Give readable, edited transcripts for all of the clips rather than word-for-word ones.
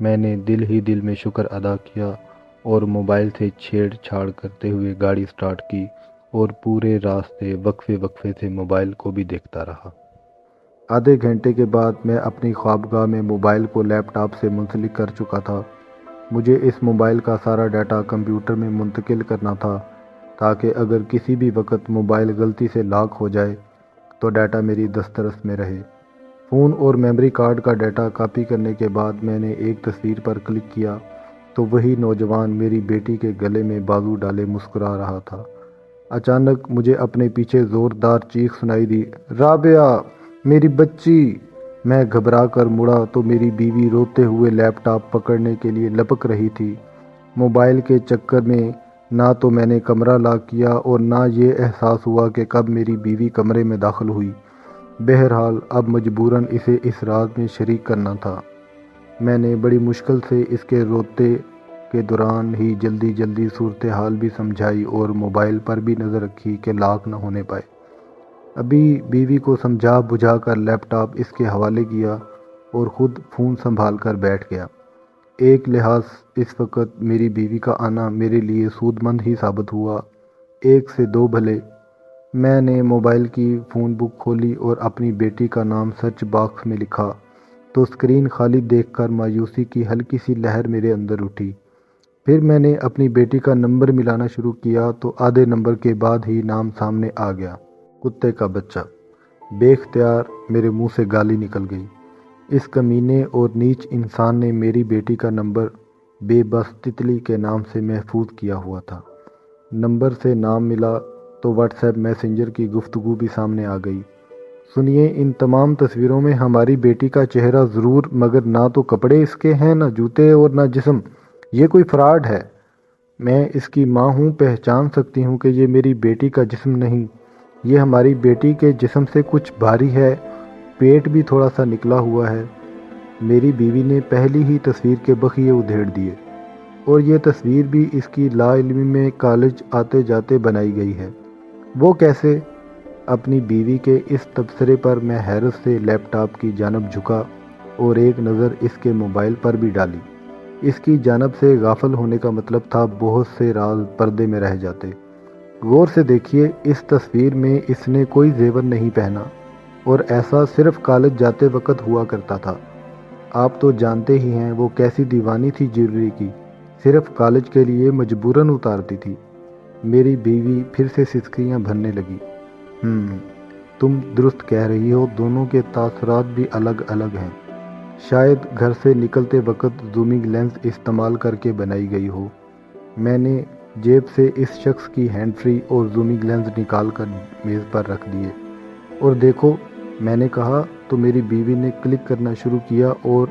میں نے دل ہی دل میں شکر ادا کیا اور موبائل سے چھیڑ چھاڑ کرتے ہوئے گاڑی سٹارٹ کی اور پورے راستے وقفے وقفے سے موبائل کو بھی دیکھتا رہا۔ آدھے گھنٹے کے بعد میں اپنی خوابگاہ میں موبائل کو لیپ ٹاپ سے منسلک کر چکا تھا۔ مجھے اس موبائل کا سارا ڈیٹا کمپیوٹر میں منتقل کرنا تھا تاکہ اگر کسی بھی وقت موبائل غلطی سے لاک ہو جائے تو ڈیٹا میری دسترس میں رہے۔ فون اور میموری کارڈ کا ڈیٹا کاپی کرنے کے بعد میں نے ایک تصویر پر کلک کیا تو وہی نوجوان میری بیٹی کے گلے میں بازو ڈالے مسکرا رہا تھا۔ اچانک مجھے اپنے پیچھے زوردار چیخ سنائی دی، رابعہ میری بچی! میں گھبرا کر مڑا تو میری بیوی روتے ہوئے لیپ ٹاپ پکڑنے کے لیے لپک رہی تھی۔ موبائل کے چکر میں نہ تو میں نے کمرہ لاک کیا اور نہ یہ احساس ہوا کہ کب میری بیوی کمرے میں داخل ہوئی۔ بہرحال اب مجبوراً اسے اس راز میں شریک کرنا تھا۔ میں نے بڑی مشکل سے اس کے روتے کے دوران ہی جلدی صورتحال بھی سمجھائی اور موبائل پر بھی نظر رکھی کہ لاک نہ ہونے پائے۔ ابھی بیوی کو سمجھا بجھا کر لیپ ٹاپ اس کے حوالے کیا اور خود فون سنبھال کر بیٹھ گیا۔ ایک لحاظ اس وقت میری بیوی کا آنا میرے لیے سود مند ہی ثابت ہوا، ایک سے دو بھلے۔ میں نے موبائل کی فون بک کھولی اور اپنی بیٹی کا نام سرچ باکس میں لکھا تو اسکرین خالی دیکھ کر مایوسی کی ہلکی سی لہر میرے اندر اٹھی۔ پھر میں نے اپنی بیٹی کا نمبر ملانا شروع کیا تو آدھے نمبر کے بعد ہی نام سامنے آ گیا، کتے کا بچہ۔ بے اختیار میرے منہ سے گالی نکل گئی۔ اس کمینے اور نیچ انسان نے میری بیٹی کا نمبر بے بس تتلی کے نام سے محفوظ کیا ہوا تھا۔ نمبر سے نام ملا تو واٹس ایپ میسنجر کی گفتگو بھی سامنے آ گئی۔ سنیے، ان تمام تصویروں میں ہماری بیٹی کا چہرہ ضرور، مگر نہ تو کپڑے اس کے ہیں، نہ جوتے اور نہ جسم۔ یہ کوئی فراڈ ہے۔ میں اس کی ماں ہوں، پہچان سکتی ہوں کہ یہ میری بیٹی کا جسم نہیں۔ یہ ہماری بیٹی کے جسم سے کچھ بھاری ہے، پیٹ بھی تھوڑا سا نکلا ہوا ہے۔ میری بیوی نے پہلی ہی تصویر کے بخیے ادھیڑ دیے، اور یہ تصویر بھی اس کی لا علمی میں کالج آتے جاتے بنائی گئی ہے۔ وہ کیسے؟ اپنی بیوی کے اس تبصرے پر میں حیرت سے لیپ ٹاپ کی جانب جھکا اور ایک نظر اس کے موبائل پر بھی ڈالی۔ اس کی جانب سے غافل ہونے کا مطلب تھا بہت سے راز پردے میں رہ جاتے۔ غور سے دیکھیے، اس تصویر میں اس نے کوئی زیور نہیں پہنا، اور ایسا صرف کالج جاتے وقت ہوا کرتا تھا۔ آپ تو جانتے ہی ہیں وہ کیسی دیوانی تھی جیولری کی، صرف کالج کے لیے مجبوراً اتارتی تھی۔ میری بیوی پھر سے سسکیاں بھرنے لگی۔ تم درست کہہ رہی ہو، دونوں کے تاثرات بھی الگ الگ ہیں۔ شاید گھر سے نکلتے وقت زومنگ لینس استعمال کر کے بنائی گئی ہو۔ میں نے جیب سے اس شخص کی ہینڈ فری اور زومنگ لینس نکال کر میز پر رکھ دیے۔ اور دیکھو، میں نے کہا تو میری بیوی نے کلک کرنا شروع کیا اور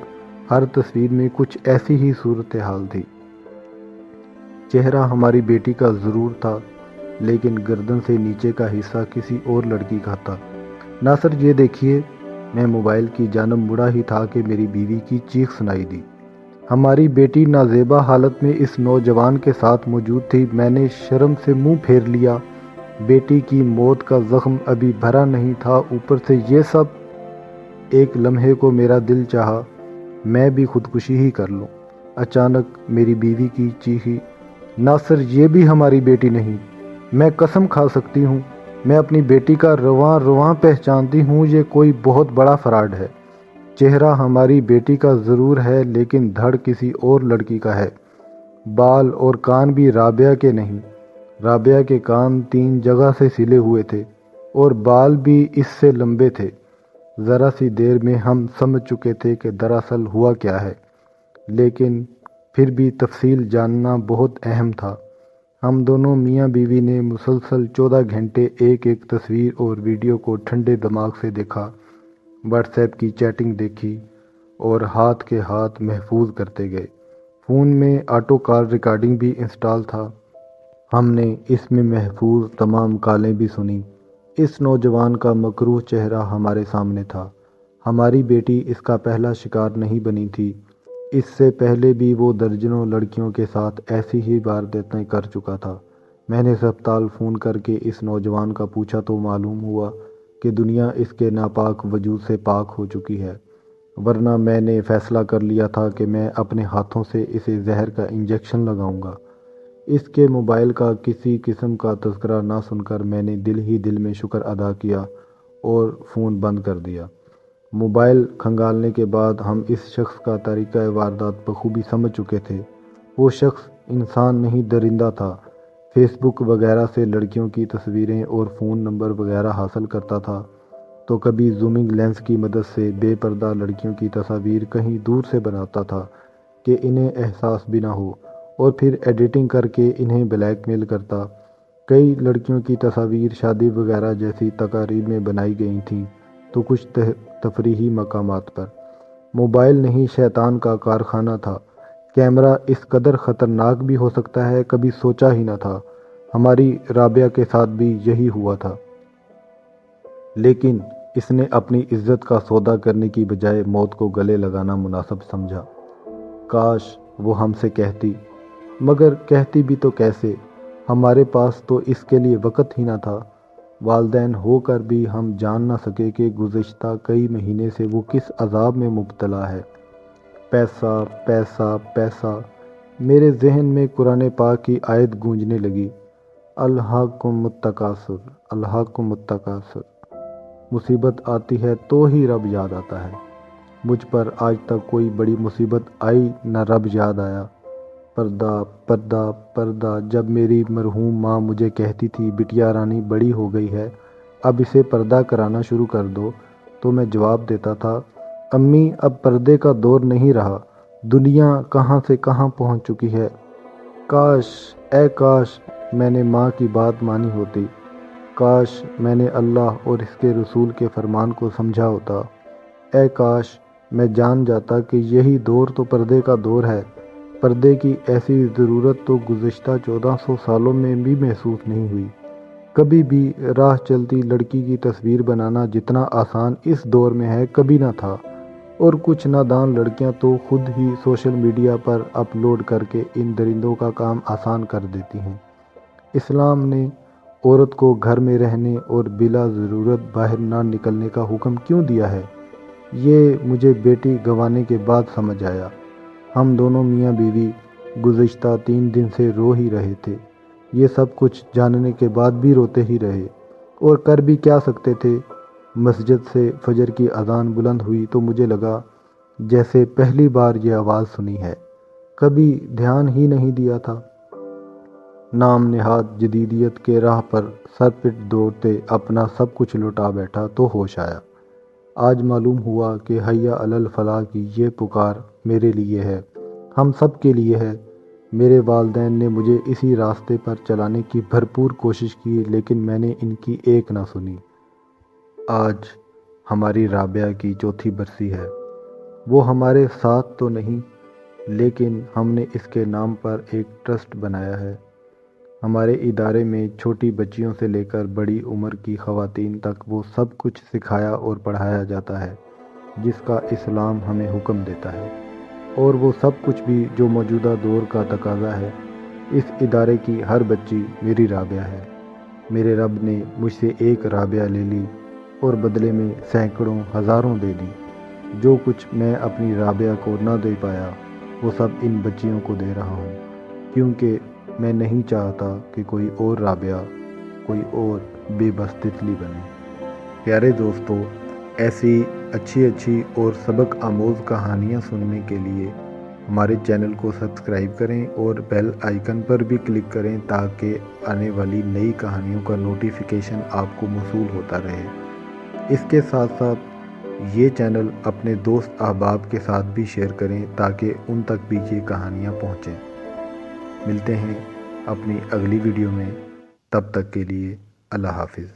ہر تصویر میں کچھ ایسی ہی صورتحال تھی۔ چہرہ ہماری بیٹی کا ضرور تھا، لیکن گردن سے نیچے کا حصہ کسی اور لڑکی کا تھا۔ ناصر یہ دیکھیے۔ میں موبائل کی جانب مڑا ہی تھا کہ میری بیوی کی چیخ سنائی دی۔ ہماری بیٹی نازیبا حالت میں اس نوجوان کے ساتھ موجود تھی۔ میں نے شرم سے منہ پھیر لیا۔ بیٹی کی موت کا زخم ابھی بھرا نہیں تھا، اوپر سے یہ سب۔ ایک لمحے کو میرا دل چاہا میں بھی خودکشی ہی کر لوں۔ اچانک میری بیوی کی چیخی، ناصر یہ بھی ہماری بیٹی نہیں، میں قسم کھا سکتی ہوں، میں اپنی بیٹی کا رواں رواں پہچانتی ہوں، یہ کوئی بہت بڑا فراڈ ہے۔ چہرہ ہماری بیٹی کا ضرور ہے، لیکن دھڑ کسی اور لڑکی کا ہے۔ بال اور کان بھی رابعہ کے نہیں۔ رابعہ کے کان 3 جگہ سے سلے ہوئے تھے اور بال بھی اس سے لمبے تھے۔ ذرا سی دیر میں ہم سمجھ چکے تھے کہ دراصل ہوا کیا ہے، لیکن پھر بھی تفصیل جاننا بہت اہم تھا۔ ہم دونوں میاں بیوی نے مسلسل 14 گھنٹے ایک ایک تصویر اور ویڈیو کو ٹھنڈے دماغ سے دیکھا، واٹس ایپ کی چیٹنگ دیکھی اور ہاتھ کے ہاتھ محفوظ کرتے گئے۔ فون میں آٹو کال ریکارڈنگ بھی انسٹال تھا۔ ہم نے اس میں محفوظ تمام کالیں بھی سنی۔ اس نوجوان کا مکروہ چہرہ ہمارے سامنے تھا۔ ہماری بیٹی اس کا پہلا شکار نہیں بنی تھی، اس سے پہلے بھی وہ درجنوں لڑکیوں کے ساتھ ایسی ہی وارداتیں کر چکا تھا۔ میں نے اسپتال فون کر کے اس نوجوان کا پوچھا تو معلوم ہوا کہ دنیا اس کے ناپاک وجود سے پاک ہو چکی ہے۔ ورنہ میں نے فیصلہ کر لیا تھا کہ میں اپنے ہاتھوں سے اسے زہر کا انجیکشن لگاؤں گا۔ اس کے موبائل کا کسی قسم کا تذکرہ نہ سن کر میں نے دل ہی دل میں شکر ادا کیا اور فون بند کر دیا۔ موبائل کھنگالنے کے بعد ہم اس شخص کا طریقہ واردات بخوبی سمجھ چکے تھے۔ وہ شخص انسان نہیں درندہ تھا۔ فیس بک وغیرہ سے لڑکیوں کی تصویریں اور فون نمبر وغیرہ حاصل کرتا تھا، تو کبھی زومنگ لینس کی مدد سے بے پردہ لڑکیوں کی تصاویر کہیں دور سے بناتا تھا کہ انہیں احساس بھی نہ ہو، اور پھر ایڈیٹنگ کر کے انہیں بلیک میل کرتا۔ کئی لڑکیوں کی تصاویر شادی وغیرہ جیسی تقاریب میں بنائی گئی تھیں، تو کچھ تفریحی مقامات پر۔ موبائل نہیں شیطان کا کارخانہ تھا۔ کیمرہ اس قدر خطرناک بھی ہو سکتا ہے، کبھی سوچا ہی نہ تھا۔ ہماری رابعہ کے ساتھ بھی یہی ہوا تھا، لیکن اس نے اپنی عزت کا سودا کرنے کی بجائے موت کو گلے لگانا مناسب سمجھا۔ کاش وہ ہم سے کہتی، مگر کہتی بھی تو کیسے؟ ہمارے پاس تو اس کے لیے وقت ہی نہ تھا۔ والدین ہو کر بھی ہم جان نہ سکے کہ گزشتہ کئی مہینے سے وہ کس عذاب میں مبتلا ہے۔ پیسہ پیسہ پیسہ۔ میرے ذہن میں قرآن پاک کی آیت گونجنے لگی، الہاکم التکاثر، الہاکم التکاثر۔ مصیبت آتی ہے تو ہی رب یاد آتا ہے۔ مجھ پر آج تک کوئی بڑی مصیبت آئی نہ رب یاد آیا۔ پردہ پردہ پردہ۔ جب میری مرحوم ماں مجھے کہتی تھی بٹیا رانی بڑی ہو گئی ہے، اب اسے پردہ کرانا شروع کر دو، تو میں جواب دیتا تھا، امی اب پردے کا دور نہیں رہا، دنیا کہاں سے کہاں پہنچ چکی ہے۔ کاش، اے کاش میں نے ماں کی بات مانی ہوتی۔ کاش میں نے اللہ اور اس کے رسول کے فرمان کو سمجھا ہوتا۔ اے کاش میں جان جاتا کہ یہی دور تو پردے کا دور ہے۔ پردے کی ایسی ضرورت تو گزشتہ 1400 سالوں میں بھی محسوس نہیں ہوئی۔ کبھی بھی راہ چلتی لڑکی کی تصویر بنانا جتنا آسان اس دور میں ہے کبھی نہ تھا، اور کچھ نادان لڑکیاں تو خود ہی سوشل میڈیا پر اپلوڈ کر کے ان درندوں کا کام آسان کر دیتی ہیں۔ اسلام نے عورت کو گھر میں رہنے اور بلا ضرورت باہر نہ نکلنے کا حکم کیوں دیا ہے؟ یہ مجھے بیٹی گنوانے کے بعد سمجھ آیا۔ ہم دونوں میاں بیوی گزشتہ 3 دن سے رو ہی رہے تھے۔ یہ سب کچھ جاننے کے بعد بھی روتے ہی رہے، اور کر بھی کیا سکتے تھے۔ مسجد سے فجر کی اذان بلند ہوئی تو مجھے لگا جیسے پہلی بار یہ آواز سنی ہے، کبھی دھیان ہی نہیں دیا تھا۔ نام نہاد جدیدیت کے راہ پر سر پٹ دوڑتے اپنا سب کچھ لٹا بیٹھا تو ہوش آیا۔ آج معلوم ہوا کہ حی علی الفلاح کی یہ پکار میرے لیے ہے، ہم سب کے لیے ہے۔ میرے والدین نے مجھے اسی راستے پر چلانے کی بھرپور کوشش کی، لیکن میں نے ان کی ایک نہ سنی۔ آج ہماری رابعہ کی 4تھی برسی ہے۔ وہ ہمارے ساتھ تو نہیں، لیکن ہم نے اس کے نام پر ایک ٹرسٹ بنایا ہے۔ ہمارے ادارے میں چھوٹی بچیوں سے لے کر بڑی عمر کی خواتین تک وہ سب کچھ سکھایا اور پڑھایا جاتا ہے جس کا اسلام ہمیں حکم دیتا ہے، اور وہ سب کچھ بھی جو موجودہ دور کا تقاضا ہے۔ اس ادارے کی ہر بچی میری رابعہ ہے۔ میرے رب نے مجھ سے ایک رابعہ لے لی اور بدلے میں سینکڑوں ہزاروں دے دی۔ جو کچھ میں اپنی رابعہ کو نہ دے پایا وہ سب ان بچیوں کو دے رہا ہوں، کیونکہ میں نہیں چاہتا کہ کوئی اور رابعہ، کوئی اور بے بس تتلی بنے۔ پیارے دوستو، ایسی اچھی اور سبق آموز کہانیاں سننے کے لیے ہمارے چینل کو سبسکرائب کریں اور بیل آئیکن پر بھی کلک کریں تاکہ آنے والی نئی کہانیوں کا نوٹیفیکیشن آپ کو موصول ہوتا رہے۔ اس کے ساتھ ساتھ یہ چینل اپنے دوست احباب کے ساتھ بھی شیئر کریں تاکہ ان تک بھی یہ کہانیاں پہنچیں۔ ملتے ہیں اپنی اگلی ویڈیو میں، تب تک کے لیے اللہ حافظ۔